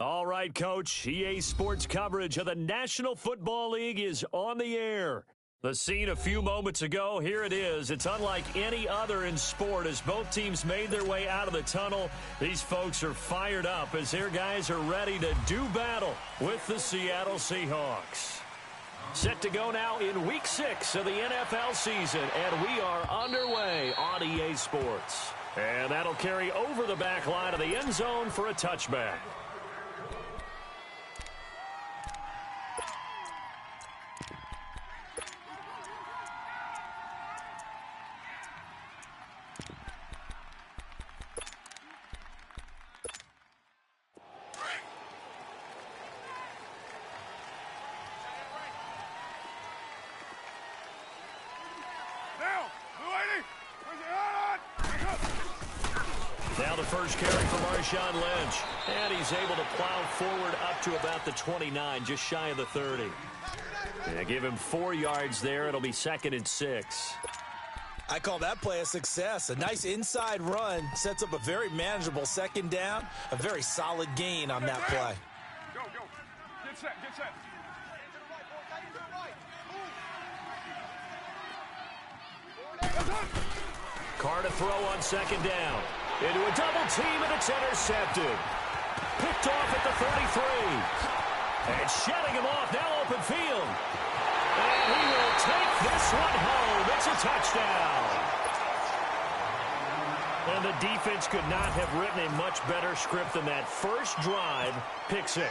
All right, Coach. EA Sports coverage of the National Football League is on the air. The scene a few moments ago, here it is. It's unlike any other in sport as both teams made their way out of the tunnel. These folks are fired up as their guys are ready to do battle with the Seattle Seahawks. Set to go now in Week 6 of the NFL season, and we are underway on EA Sports. And that'll carry over the back line of the end zone for a touchback. Now the first carry for Marshawn Lynch. And he's able to plow forward up to about the 29, just shy of the 30. Yeah, give him 4 yards there. It'll be 2nd and 6. I call that play a success. A nice inside run sets up a very manageable 2nd down. A very solid gain on that play. Go, go. Get set, get set. Carr to throw on 2nd down. Into a double team, and it's intercepted. Picked off at the 33. And shedding him off, now open field. And he will take this one home. It's a touchdown. And the defense could not have written a much better script than that first drive, pick 6.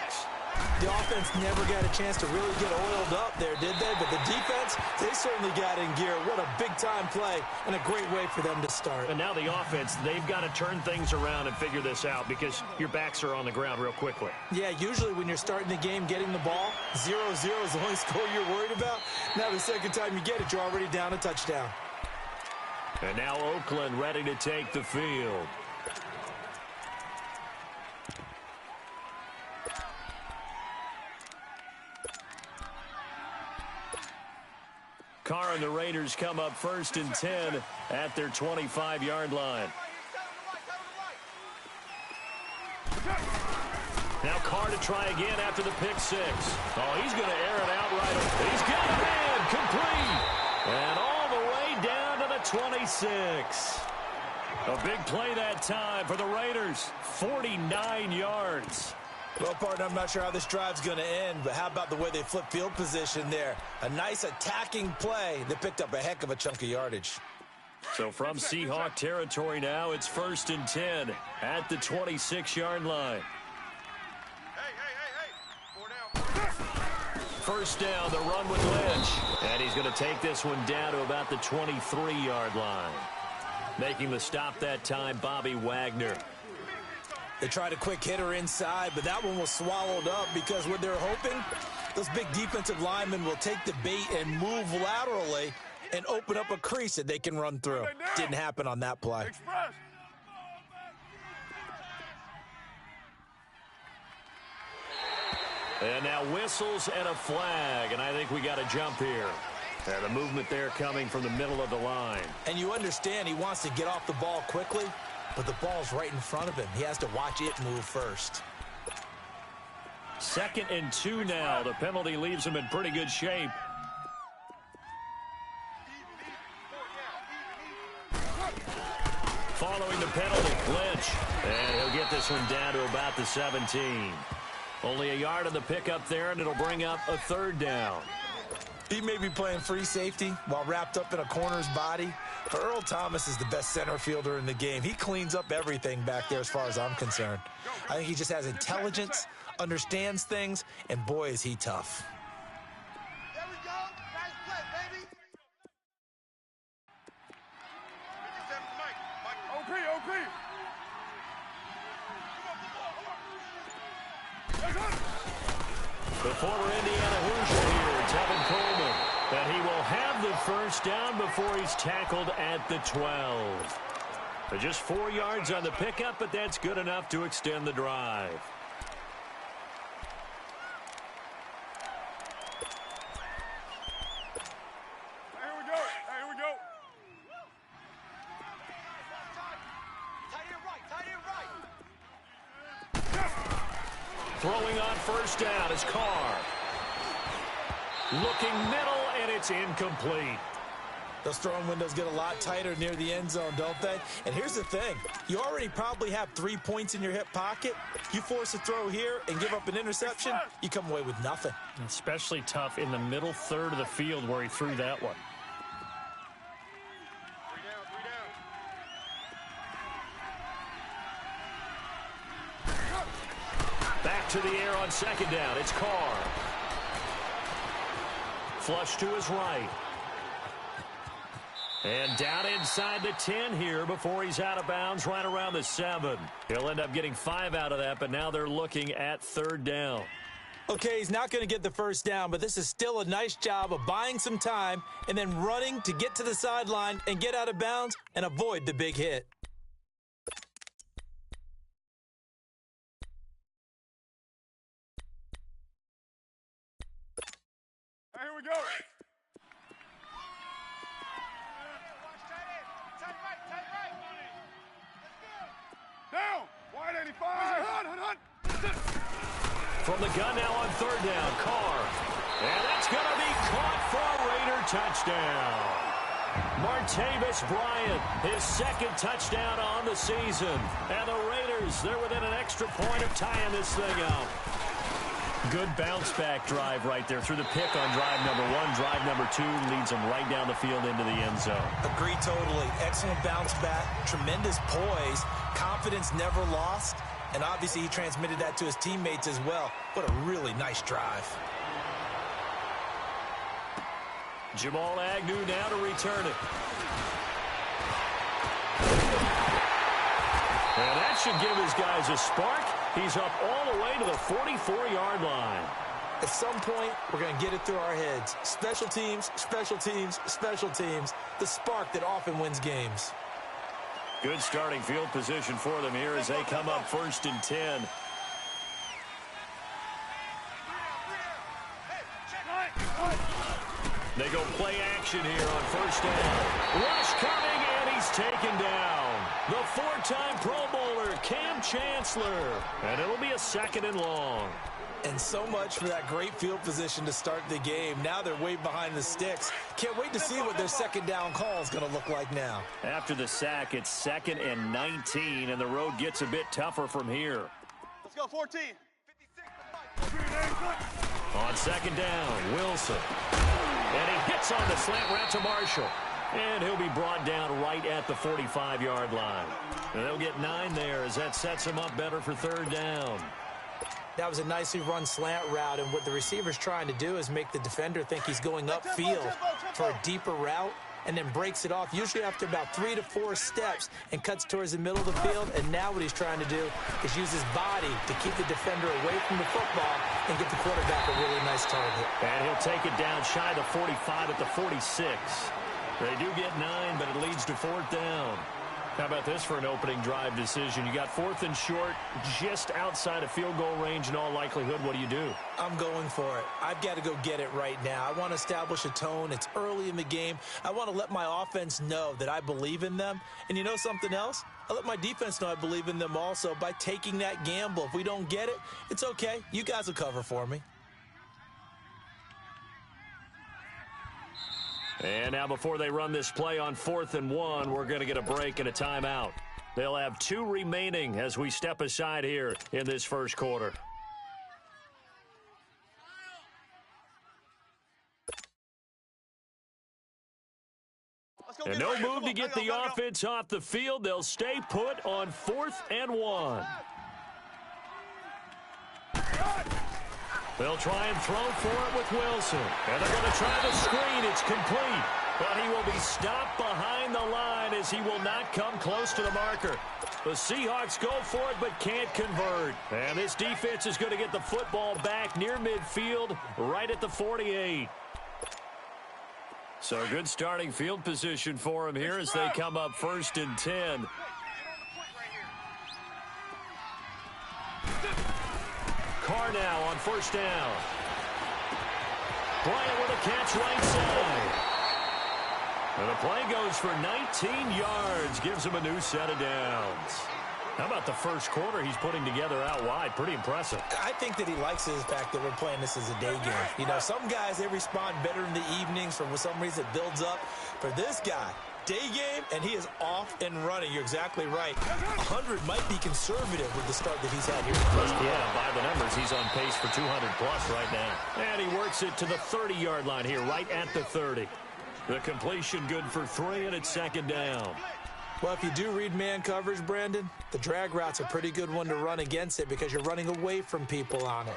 The offense never got a chance to really get oiled up there, did they? But the defense, they certainly got in gear. What a big-time play and a great way for them to start. And now the offense, they've got to turn things around and figure this out because your backs are on the ground real quickly. Yeah, usually when you're starting the game getting the ball, 0-0 is the only score you're worried about. Now the second time you get it, you're already down a touchdown. And now Oakland ready to take the field. Carr and the Raiders come up 1st and 10 at their 25-yard line. Now Carr to try again after the pick 6. Oh, he's going to air it out right away. He's got a man complete. And all the way down to the 26. A big play that time for the Raiders. 49 yards. Well, partner, I'm not sure how this drive's going to end, but how about the way they flip field position there? A nice attacking play that picked up a heck of a chunk of yardage. So from Seahawk territory now, it's 1st and 10 at the 26-yard line. Hey. 4 down. 1st down, the run with Lynch. And he's going to take this one down to about the 23-yard line. Making the stop that time, Bobby Wagner. They tried a quick hitter inside, but that one was swallowed up because what they're hoping, those big defensive linemen will take the bait and move laterally and open up a crease that they can run through. Didn't happen on that play. Express. And now whistles and a flag, and I think we got a jump here. And the movement there coming from the middle of the line. And you understand he wants to get off the ball quickly, but the ball's right in front of him. He has to watch it move first. 2nd and 2 now. The penalty leaves him in pretty good shape. Following the penalty, Lynch. And he'll get this one down to about the 17. Only a yard on the pickup there, and it'll bring up a 3rd down. He may be playing free safety while wrapped up in a corner's body. But Earl Thomas is the best center fielder in the game. He cleans up everything back there as far as I'm concerned. I think he just has intelligence, understands things, and boy, is he tough. There we go. Nice play, baby. OP. The former Indiana Hoosier here, Tevin Coleman. And he will have the 1st down before he's tackled at the 12. But just 4 yards on the pickup, but that's good enough to extend the drive. Here we go. Throwing on first down is Carr. Looking middle, and it's incomplete. Those throwing windows get a lot tighter near the end zone, don't they? And here's the thing. You already probably have 3 points in your hip pocket. You force a throw here and give up an interception, you come away with nothing. Especially tough in the middle third of the field where he threw that one. Back to the air on second down. It's Carr. Flush to his right. And down inside the 10 here before he's out of bounds right around the 7. He'll end up getting 5 out of that, but now they're looking at third down. Okay, he's not going to get the first down, but this is still a nice job of buying some time and then running to get to the sideline and get out of bounds and avoid the big hit. Here we go. Down. Wide 85. Hunt. From the gun now on third down, Carr. And that's going to be caught for a Raider touchdown. Martavis Bryant, his second touchdown on the season. And the Raiders, they're within an extra point of tying this thing up. Good bounce-back drive right there through the pick on drive number 1. Drive number 2 leads them right down the field into the end zone. Agree totally. Excellent bounce-back, tremendous poise, confidence never lost, and obviously he transmitted that to his teammates as well. What a really nice drive. Jamal Agnew now to return it. And that should give his guys a spark. He's up all the way to the 44-yard line. At some point, we're going to get it through our heads. Special teams, special teams, special teams. The spark that often wins games. Good starting field position for them here as they come up 1st and 10. They go play action here on first down. Rush coming, and he's taken down. The 4-time Pro Bowler, Cam Chancellor. And it'll be a 2nd and long. And so much for that great field position to start the game. Now they're way behind the sticks. Can't wait to see what their second down call is going to look like now. After the sack, it's 2nd and 19, and the road gets a bit tougher from here. Let's go, 14. 56. On second down, Wilson. And he hits on the slant route to Marshall. And he'll be brought down right at the 45-yard line. And they'll get 9 there as that sets him up better for third down. That was a nicely run slant route, and what the receiver's trying to do is make the defender think he's going upfield for a deeper route and then breaks it off, usually after about 3 to 4 steps, and cuts towards the middle of the field. And now what he's trying to do is use his body to keep the defender away from the football and get the quarterback a really nice target. And he'll take it down shy of the 45 at the 46. They do get 9, but it leads to 4th down. How about this for an opening drive decision? You got 4th and short, just outside of field goal range in all likelihood. What do? I'm going for it. I've got to go get it right now. I want to establish a tone. It's early in the game. I want to let my offense know that I believe in them. And you know something else? I let my defense know I believe in them also by taking that gamble. If we don't get it, it's okay. You guys will cover for me. And now before they run this play on 4th and 1, we're going to get a break and a timeout. They'll have 2 remaining as we step aside here in this first quarter. And no move to get the offense off the field. They'll stay put on 4th and 1. They'll try and throw for it with Wilson. And they're going to try the screen. It's complete. But he will be stopped behind the line as he will not come close to the marker. The Seahawks go for it but can't convert. And this defense is going to get the football back near midfield right at the 48. So good starting field position for him here as they come up 1st and 10. Carr now on first down. Bryant with a catch right side. And the play goes for 19 yards. Gives him a new set of downs. How about the first quarter he's putting together out wide? Pretty impressive. I think that he likes the fact that we're playing this as a day game. You know, some guys, they respond better in the evenings. For some reason, it builds up. For this guy, day game, and he is off and running. You're exactly right. 100 might be conservative with the start that he's had here in the first quarter. Yeah, by the numbers, he's on pace for 200-plus right now. And he works it to the 30-yard line here, right at the 30. The completion good for 3, and it's second down. Well, if you do read man coverage, Brandon, the drag route's a pretty good one to run against it because you're running away from people on it.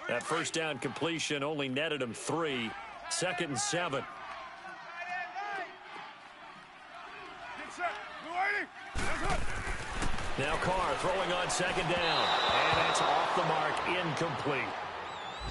That first down completion only netted him 3. Second and 7. Now Carr throwing on second down. And that's off the mark, incomplete.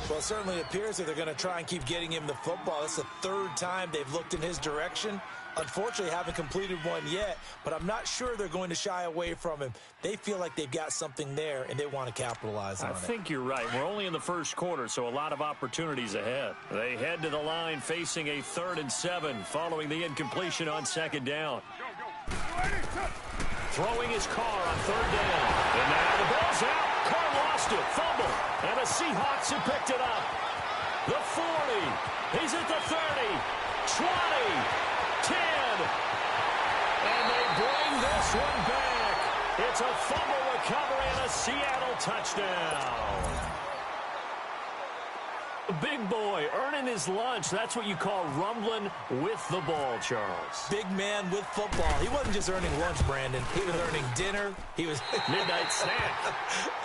Well, it certainly appears that they're going to try and keep getting him the football. It's the third time they've looked in his direction. Unfortunately, haven't completed one yet, but I'm not sure they're going to shy away from him. They feel like they've got something there, and they want to capitalize on it. I think you're right. We're only in the first quarter, so a lot of opportunities ahead. They head to the line facing a 3rd and 7 following the incompletion on second down. Throwing his Carr on 3rd down. And now the ball's out. Carr lost it. Fumble. And the Seahawks have picked it up. The 40. He's at the 30. 20. 10. And they bring this one back. It's a fumble recovery and a Seattle touchdown. A big boy earning his lunch. That's what you call rumbling with the ball, Charles. Big man with football. He wasn't just earning lunch, Brandon. He was earning dinner. He was midnight snack.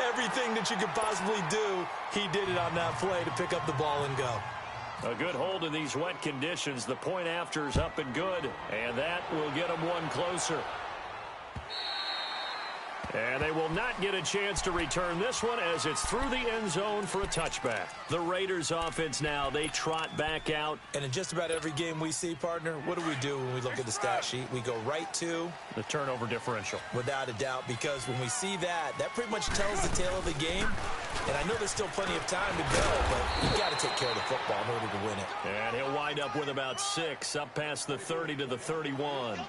Everything that you could possibly do, he did it on that play to pick up the ball and go. A good hold in these wet conditions. The point after is up and good, and that will get them one closer. And they will not get a chance to return this one as it's through the end zone for a touchback. The Raiders offense now, they trot back out. And in just about every game we see, partner, what do when we look at the stat sheet? We go right to the turnover differential. Without a doubt, because when we see that, that pretty much tells the tale of the game. And I know there's still plenty of time to go, but you've got to take care of the football in order to win it. And he'll wind up with about 6, up past the 30 to the 31.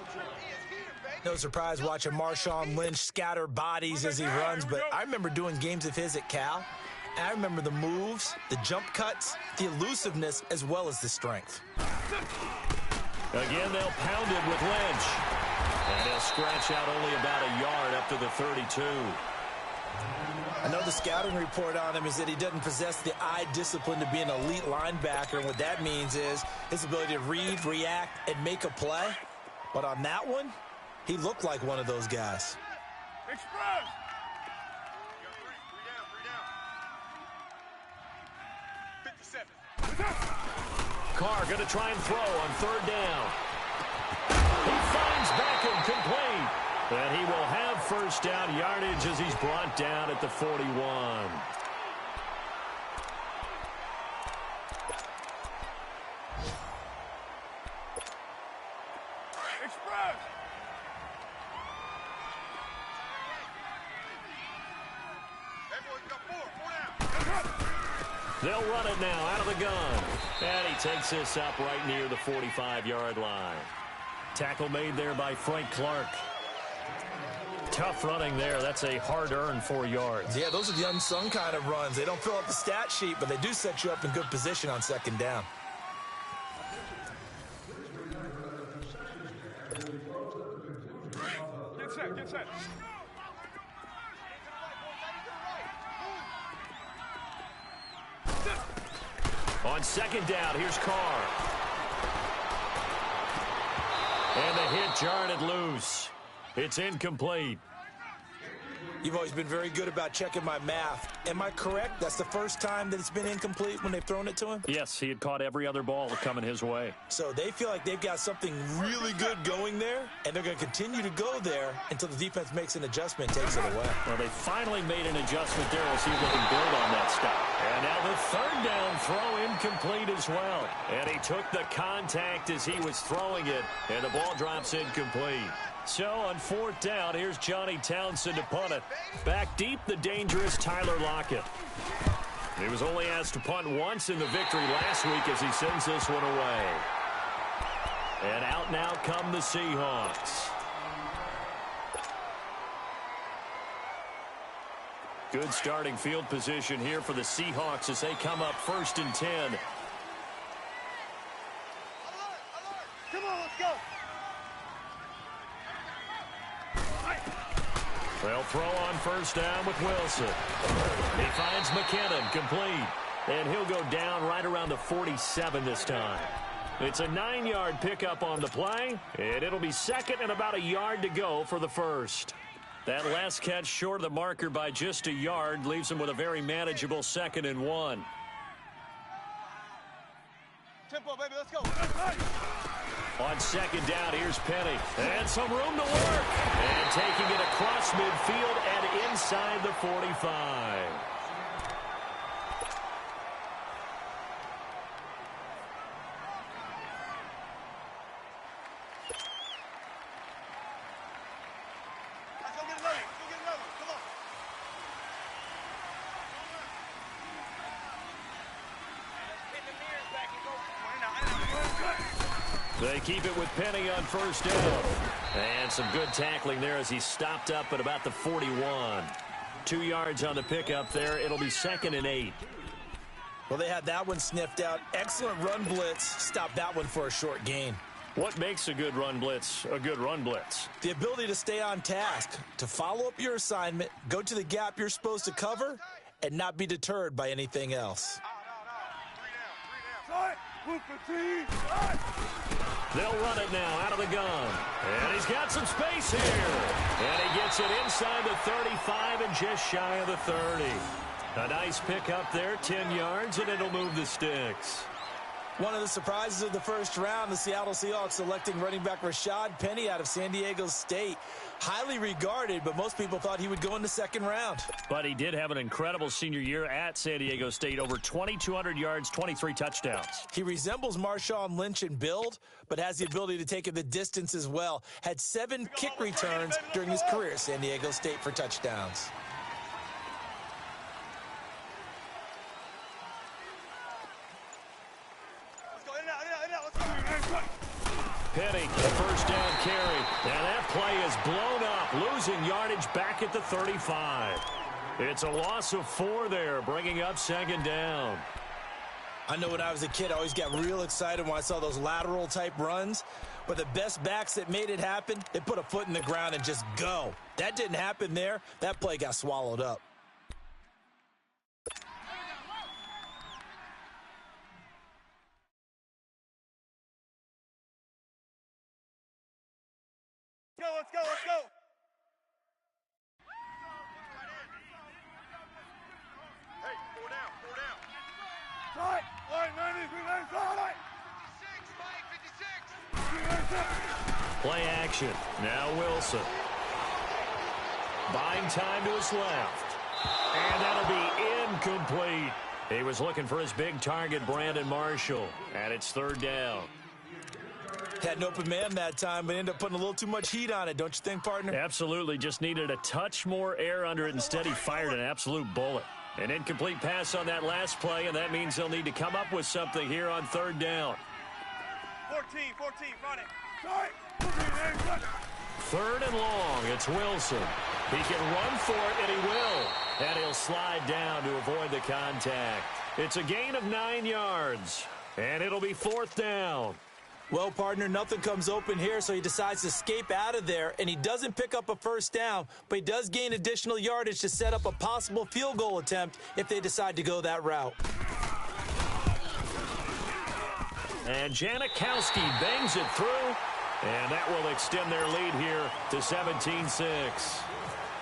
No surprise watching Marshawn Lynch scatter bodies as he runs, but I remember doing games of his at Cal, and I remember the moves, the jump cuts, the elusiveness, as well as the strength. Again, they'll pound it with Lynch. And he'll scratch out only about a yard up to the 32. I know the scouting report on him is that he doesn't possess the eye discipline to be an elite linebacker, and what that means is his ability to read, react, and make a play. But on that one, he looked like one of those guys. Express! Carr going to try and throw on 3rd down. He finds Beckham complete. And he will have first down yardage as he's brought down at the 41. Express! They'll run it now out of the gun. And he takes this up right near the 45-yard line. Tackle made there by Frank Clark. Tough running there. That's a hard-earned 4 yards. Yeah, those are the unsung kind of runs. They don't fill up the stat sheet, but they do set you up in good position on 2nd down. Get set, get set. On 2nd down, here's Carr. And the hit jarred it loose. It's incomplete. You've always been very good about checking my math. Am I correct? That's the first time that it's been incomplete when they've thrown it to him? Yes, he had caught every other ball coming his way. So they feel like they've got something really good going there, and they're going to continue to go there until the defense makes an adjustment and takes it away. Well, they finally made an adjustment there. We'll see if they can build on that stop. And now the 3rd down throw incomplete as well. And he took the contact as he was throwing it, and the ball drops incomplete. So on 4th down, here's Johnny Townsend to punt it. Back deep, the dangerous Tyler Lockett. He was only asked to punt once in the victory last week as he sends this one away. And out now come the Seahawks. Good starting field position here for the Seahawks as they come up 1st and 10. Alert, alert. Come on, let's go. They'll throw on 1st down with Wilson. He finds McKinnon, complete. And he'll go down right around the 47 this time. It's a 9-yard pickup on the play, and it'll be 2nd and about a yard to go for the 1st. That last catch short of the marker by just a yard leaves him with a very manageable 2nd and 1. Tempo, baby, let's go. On 2nd down, here's Penny. And some room to work. And taking it across midfield and inside the 45. Let's go get another. Let's go get another. Come on. Get the mirrors back and go. They keep it with Penny on 1st down. And some good tackling there as he stopped up at about the 41. 2 yards on the pickup there. It'll be 2nd and 8. Well, they had that one sniffed out. Excellent run blitz. Stopped that one for a short gain. What makes a good run blitz a good run blitz? The ability to stay on task, to follow up your assignment, go to the gap you're supposed to cover, and not be deterred by anything else. They'll run it now out of the gun. And he's got some space here. And he gets it inside the 35 and just shy of the 30. A nice pickup there, 10 yards, and it'll move the sticks. One of the surprises of the first round, the Seattle Seahawks selecting running back Rashad Penny out of San Diego State. Highly regarded, but most people thought he would go in the 2nd round. But he did have an incredible senior year at San Diego State. Over 2,200 yards, 23 touchdowns. He resembles Marshawn Lynch in build, but has the ability to take it the distance as well. Had 7 kick returns during his career at San Diego State for touchdowns. Penny, the 1st down carry. And that play is blown up, losing yardage back at the 35. It's a loss of 4 there, bringing up 2nd down. I know when I was a kid, I always got real excited when I saw those lateral-type runs. But the best backs that made it happen, they put a foot in the ground and just go. That didn't happen there. That play got swallowed up. Let's go, let's go. Hey, 4 down, 4 down. Tight, line 90, tight. 56, Mike, 56. Play action. Now Wilson. Buying time to his left. And that'll be incomplete. He was looking for his big target, Brandon Marshall. And it's 3rd down. Had an open man that time, but ended up putting a little too much heat on it, don't you think, partner? Absolutely. Just needed a touch more air under it. Instead, he fired an absolute bullet. An incomplete pass on that last play, and that means they'll need to come up with something here on 3rd down. 14, run it. 3rd and long. It's Wilson. He can run for it, and he will. And he'll slide down to avoid the contact. It's a gain of 9 yards, and it'll be 4th down. Well, partner, nothing comes open here, so he decides to escape out of there, and he doesn't pick up a 1st down, but he does gain additional yardage to set up a possible field goal attempt if they decide to go that route. And Janikowski bangs it through, and that will extend their lead here to 17-6.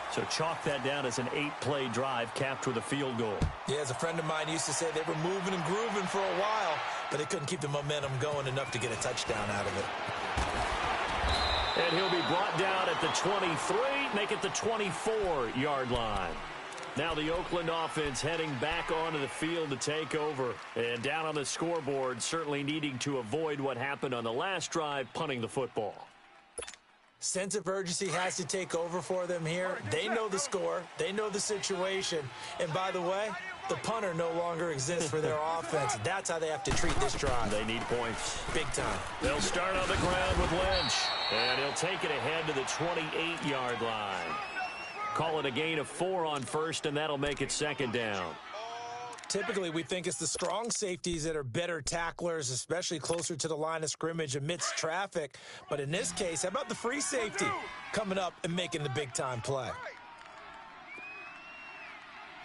So chalk that down as an 8-play drive capped with a field goal. Yeah, as a friend of mine used to say, they were moving and grooving for a while, but they couldn't keep the momentum going enough to get a touchdown out of it. And he'll be brought down at the 23, make it the 24-yard line. Now the Oakland offense heading back onto the field to take over. And down on the scoreboard, certainly needing to avoid what happened on the last drive, punting the football. Sense of urgency has to take over for them here. They know the score. They know the situation. And by the way, the punter no longer exists for their offense. That's how they have to treat this drive. They need points. Big time. They'll start on the ground with Lynch. And he'll take it ahead to the 28-yard line. Call it a gain of 4 on first, and that'll make it second down. Typically, we think it's the strong safeties that are better tacklers, especially closer to the line of scrimmage amidst traffic. But in this case, how about the free safety coming up and making the big-time play?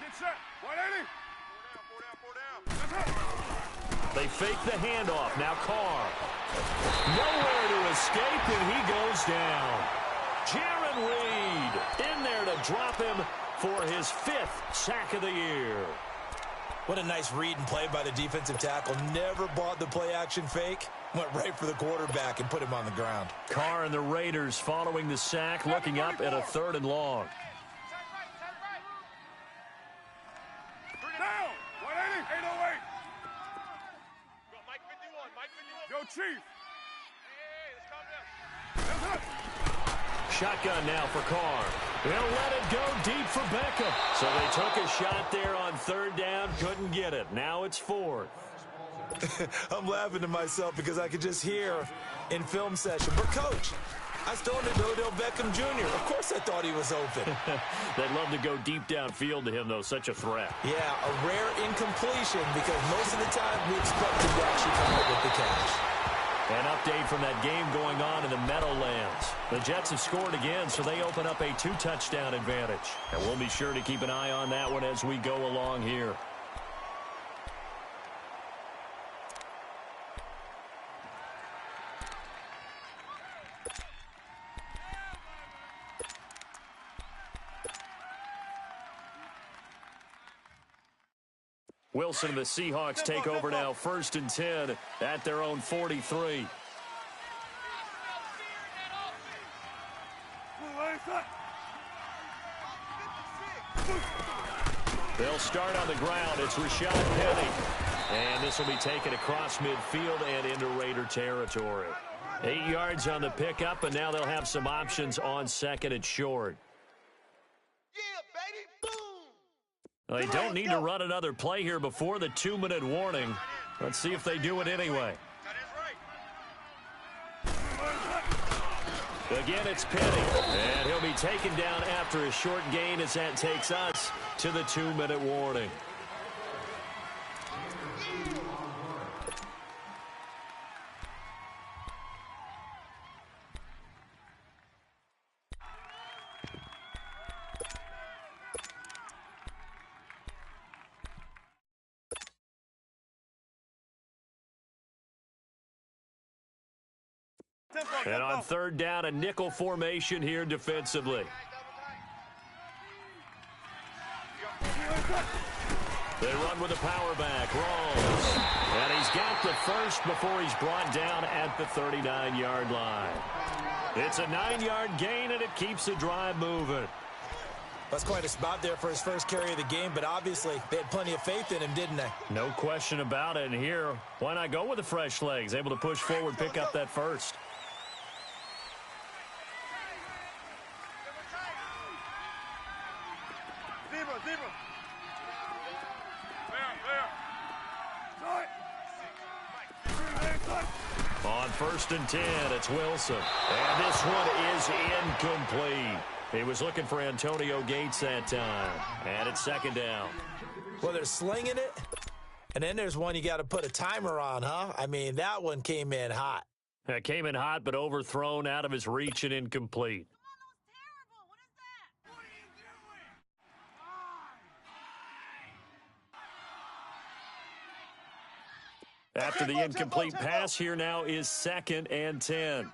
Get set. 180. Four down. They fake the handoff. Now Carr. Nowhere to escape, and he goes down. Jaron Reed in there to drop him for his 5th sack of the year. What a nice read and play by the defensive tackle. Never bought the play-action fake. Went right for the quarterback and put him on the ground. Carr and the Raiders following the sack, looking up at a 3rd and long. Down. 180. 808. Go, Mike 51. Mike 51. Yo, Chief. Hey, let's calm down. Shotgun now for Carr. They'll let it go deep for Beckham. So they took a shot there on 3rd down, couldn't get it. Now it's 4th. I'm laughing to myself because I could just hear in film session, but Coach, I stole him to Odell Beckham Jr. Of course I thought he was open. They'd love to go deep downfield to him, though. Such a threat. Yeah, a rare incompletion because most of the time we expect him to actually come up with the catch. An update from that game going on in the Meadowlands. The Jets have scored again, so they open up a 2-touchdown advantage. And we'll be sure to keep an eye on that one as we go along here. Wilson and the Seahawks take over now, 1st and 10 at their own 43. They'll start on the ground. It's Rashad Penny. And this will be taken across midfield and into Raider territory. 8 yards on the pickup, and now they'll have some options on 2nd and short. They don't need to run another play here before the 2-minute warning. Let's see if they do it anyway. Again, it's Penny, and he'll be taken down after a short gain as that takes us to the 2-minute warning. And on 3rd down, a nickel formation here defensively. They run with a power back. Rawls. And he's got the first before he's brought down at the 39-yard line. It's a 9-yard gain, and it keeps the drive moving. That's quite a spot there for his first carry of the game, but obviously they had plenty of faith in him, didn't they? No question about it. And here, why not go with the fresh legs? Able to push forward, pick up that first. On 1st and 10, it's Wilson. And this one is incomplete. He was looking for Antonio Gates that time. And it's 2nd down. Well, they're slinging it. And then there's one you got to put a timer on, huh? I mean, that one came in hot. It came in hot, but overthrown out of his reach and incomplete. After the incomplete pass, here now is 2nd and 10.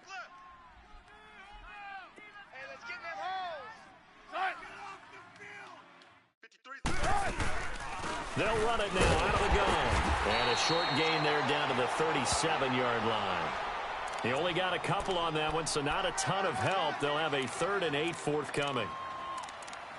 They'll run it now out of the gun. And a short gain there down to the 37-yard line. He only got a couple on that one, so not a ton of help. They'll have a 3rd and 8 forthcoming.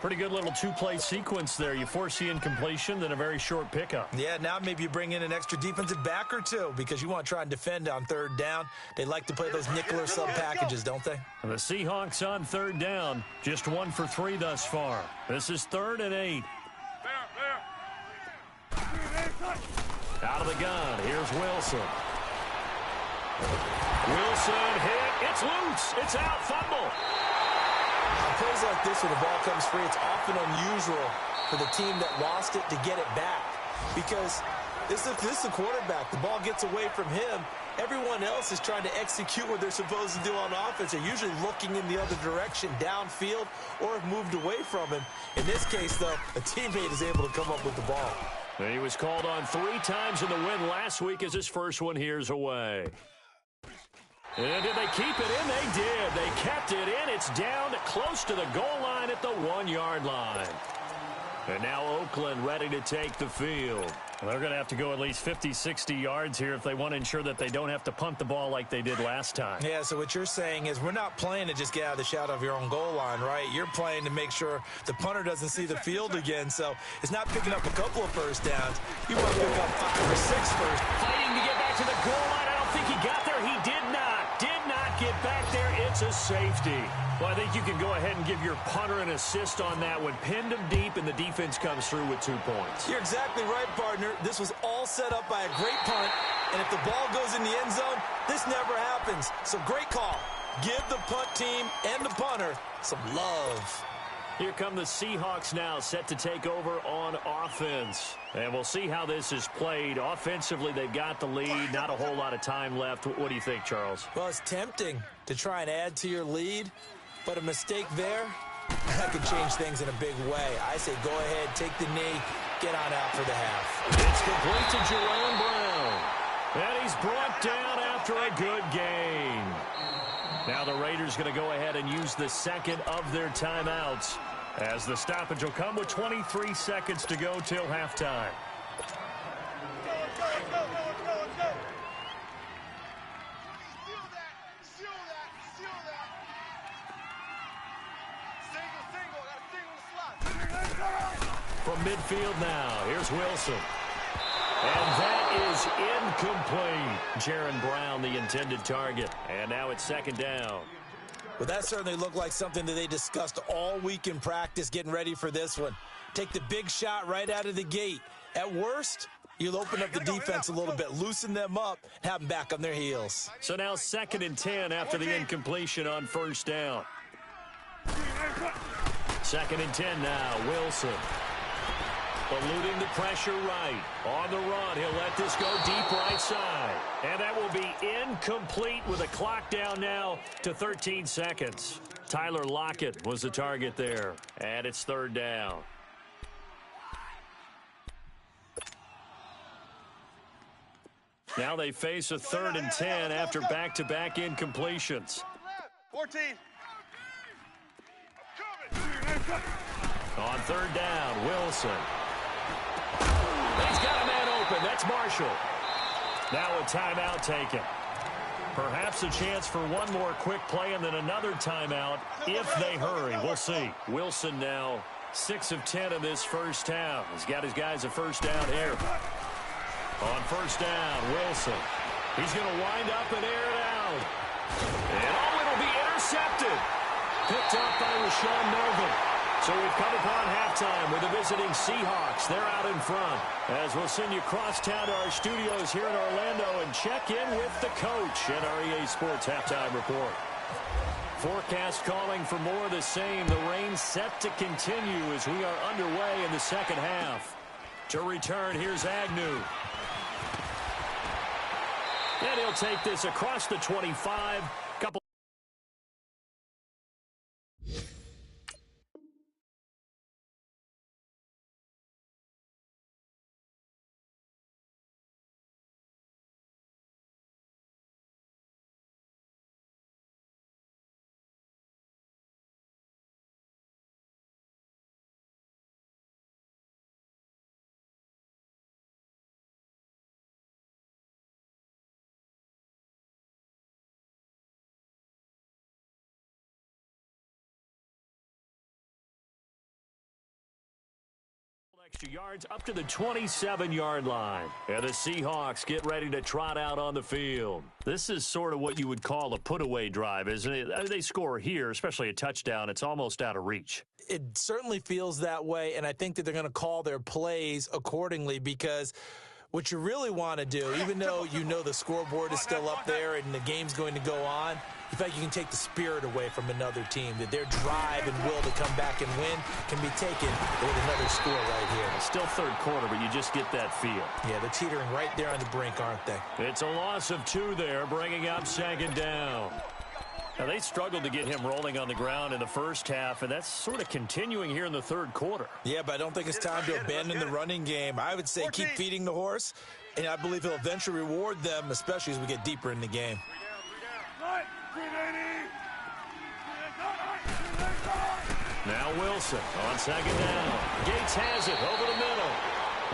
Pretty good little 2-play sequence there. You force the incompletion, then a very short pickup. Yeah, now maybe you bring in an extra defensive back or two because you want to try and defend on 3rd down. They like to play those nickel or sub packages, don't they? And the Seahawks on 3rd down, just 1 for 3 thus far. This is 3rd and 8. Out of the gun, here's Wilson. Wilson hit, it's loose, it's out, fumble. plays like this when the ball comes free, it's often unusual for the team that lost it to get it back. Because this is the quarterback. The ball gets away from him. Everyone else is trying to execute what they're supposed to do on offense. They're usually looking in the other direction, downfield, or have moved away from him. In this case, though, a teammate is able to come up with the ball. And he was called on 3 times in the win last week as his first one here's away. And did they keep it in? They did. They kept it in. It's down close to the goal line at the 1-yard line. And now Oakland ready to take the field. Well, they're going to have to go at least 50, 60 yards here if they want to ensure that they don't have to punt the ball like they did last time. Yeah, so what you're saying is we're not playing to just get out of the shadow of your own goal line, right? You're playing to make sure the punter doesn't see the field again. So it's not picking up a couple of first downs. You want to pick up 5 or 6 first. Fighting to get back to the goal line. I don't think he got there. He did not. Did not get back there. It's a safety. Well, I think you can go ahead and give your punter an assist on that one. Pinned him deep, and the defense comes through with 2 points. You're exactly right, partner. This was all set up by a great punt, and if the ball goes in the end zone, this never happens. So great call. Give the punt team and the punter some love. Here come the Seahawks now, set to take over on offense. And we'll see how this is played. Offensively, they've got the lead. Not a whole lot of time left. What do you think, Charles? Well, it's tempting to try and add to your lead, but a mistake there, that could change things in a big way. I say go ahead, take the knee, get on out for the half. It's complete to Jerome Brown. And he's brought down after a good gain. Now the Raiders going to go ahead and use the second of their timeouts, as the stoppage will come with 23 seconds to go till halftime. From midfield now, here's Wilson. And that is incomplete. Jaron Brown, the intended target. And now it's second down. Well, that certainly looked like something that they discussed all week in practice, getting ready for this one. Take the big shot right out of the gate. At worst, you'll open up the defense a little bit, loosen them up, have them back on their heels. So now 2nd and 10 after the incompletion on first down. 2nd and 10 now, Wilson. Eluding the pressure right. On the run, he'll let this go deep right side. And that will be incomplete with a clock down now to 13 seconds. Tyler Lockett was the target there. And it's 3rd down. Now they face a 3rd and 10 after back-to-back incompletions. 14. On 3rd down, Wilson. He's got a man open. That's Marshall. Now a timeout taken. Perhaps a chance for one more quick play and then another timeout if they hurry. We'll see. Wilson now 6 of 10 in this first half. He's got his guys a first down here. On first down, Wilson. He's going to wind up and air it out. And it'll be intercepted. Picked up by Rashawn Melvin. So we've come upon halftime with the visiting Seahawks. They're out in front. As we'll send you cross town to our studios here in Orlando and check in with the coach at our EA Sports Halftime Report. Forecast calling for more of the same. The rain set to continue as we are underway in the second half. To return, here's Agnew. And he'll take this across the 25. Couple. Extra yards up to the 27-yard line. And the Seahawks get ready to trot out on the field. This is sort of what you would call a put-away drive, isn't it? They score here, especially a touchdown. It's almost out of reach. It certainly feels that way, and I think that they're going to call their plays accordingly because What you really want to do, even though you know the scoreboard is still up there and the game's going to go on, you feel like you can take the spirit away from another team, that their drive and will to come back and win can be taken with another score right here. It's still third quarter, but you just get that feel. Yeah, they're teetering right there on the brink, aren't they? It's a loss of 2 there, bringing up second down. Now, they struggled to get him rolling on the ground in the first half, and that's sort of continuing here in the third quarter. Yeah, but I don't think it's time to abandon the running game. I would say keep feeding the horse, and I believe he'll eventually reward them, especially as we get deeper in the game. Now Wilson on second down. Gates has it over the middle,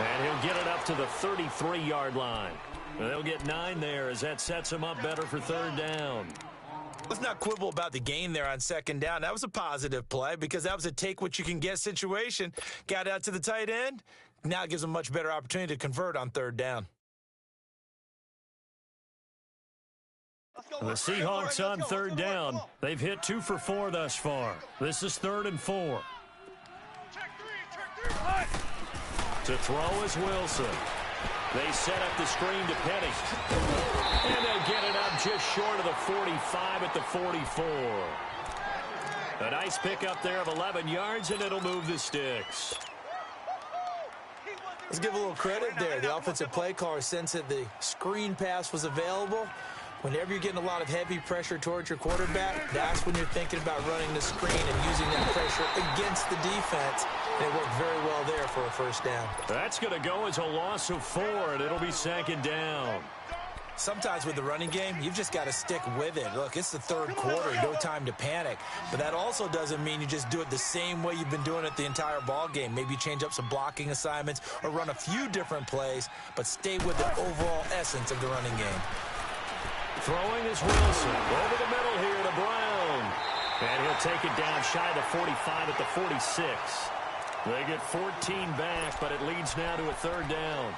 and he'll get it up to the 33-yard line. And they'll get 9 there as that sets him up better for third down. Let's not quibble about the gain there on second down. That was a positive play because that was a take-what-you-can-get situation. Got out to the tight end. Now it gives them a much better opportunity to convert on third down. The Seahawks on third down. They've hit 2 for 4 thus far. This is 3rd and 4. To throw is Wilson. They set up the screen to Penny. And they get it up just short of the 45 at the 44. A nice pickup there of 11 yards, and it'll move the sticks. Let's give a little credit there. The offensive play caller sensed that the screen pass was available. Whenever you're getting a lot of heavy pressure towards your quarterback, that's when you're thinking about running the screen and using that pressure against the defense. And it worked very well there for a first down. That's going to go as a loss of 4, and it'll be second down. Sometimes with the running game, you've just got to stick with it. Look, it's the third quarter, no time to panic. But that also doesn't mean you just do it the same way you've been doing it the entire ball game. Maybe you change up some blocking assignments or run a few different plays, but stay with the overall essence of the running game. Throwing is Wilson. Over the middle here to Brown. And he'll take it down shy of the 45 at the 46. They get 14 back, but it leads now to a third down.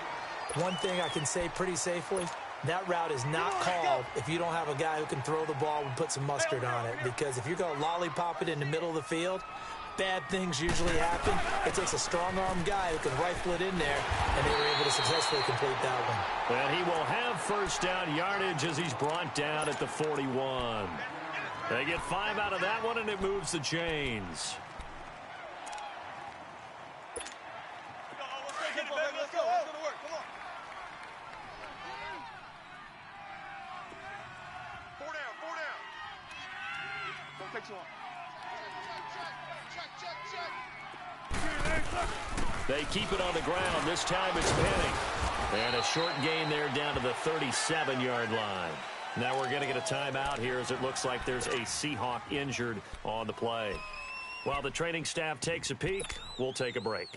One thing I can say pretty safely, that route is not called if you don't have a guy who can throw the ball and put some mustard on it. Because if you're going to lollipop it in the middle of the field, bad things usually happen. It takes a strong-arm guy who can rifle it in there, and they were able to successfully complete that one. And he will have first down yardage as he's brought down at the 41. They get 5 out of that one, and it moves the chains. Let's go. Let's go to work. Come on. 4 down. 4 down. Don't take too long. They keep it on the ground. This time it's Penny. And a short gain there down to the 37-yard line. Now we're going to get a timeout here as it looks like there's a Seahawk injured on the play. While the training staff takes a peek, we'll take a break.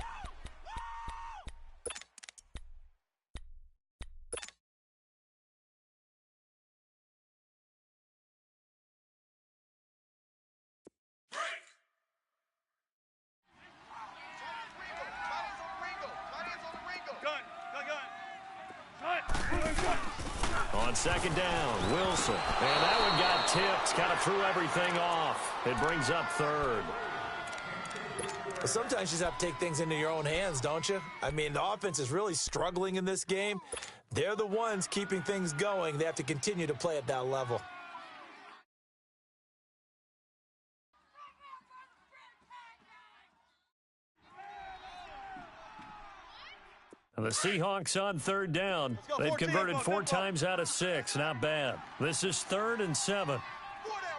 On second down, Wilson. And that one got tipped, kind of threw everything off. It brings up third. Well, sometimes you just have to take things into your own hands, don't you? I mean, the offense is really struggling in this game. They're the ones keeping things going. They have to continue to play at that level. The Seahawks on third down. They've converted 4 times out of 6. Not bad. This is 3rd and 7. 4 down.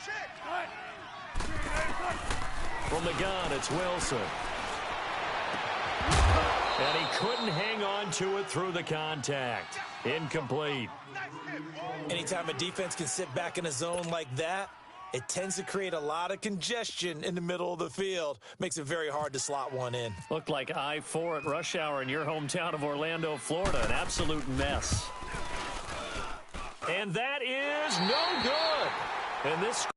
Check. From the gun, it's Wilson. And he couldn't hang on to it through the contact. Incomplete. Anytime a defense can sit back in a zone like that, it tends to create a lot of congestion in the middle of the field. Makes it very hard to slot one in. Looked like I-4 at rush hour in your hometown of Orlando, Florida. An absolute mess. And that is no good. And this